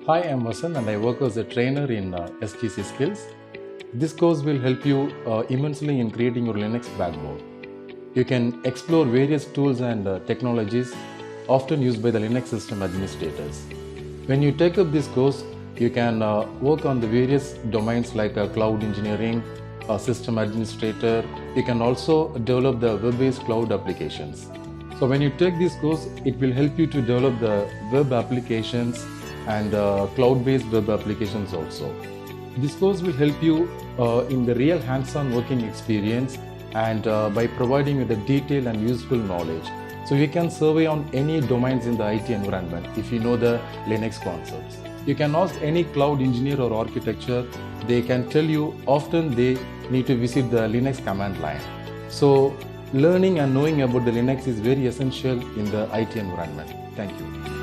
Hi, I'm Vasanth and I work as a trainer in STC skills. This course will help you immensely in creating your Linux backbone. You can explore various tools and technologies often used by the Linux system administrators. When you take up this course, you can work on the various domains like cloud engineering, system administrator. You can also develop the web-based cloud applications. So when you take this course, it will help you to develop the web applications and cloud-based web applications also. This course will help you in the real hands-on working experience and by providing you the detailed and useful knowledge. So you can survey on any domains in the IT environment if you know the Linux concepts. You can ask any cloud engineer or architecture, they can tell you often they need to visit the Linux command line. So learning and knowing about the Linux is very essential in the IT environment. Thank you.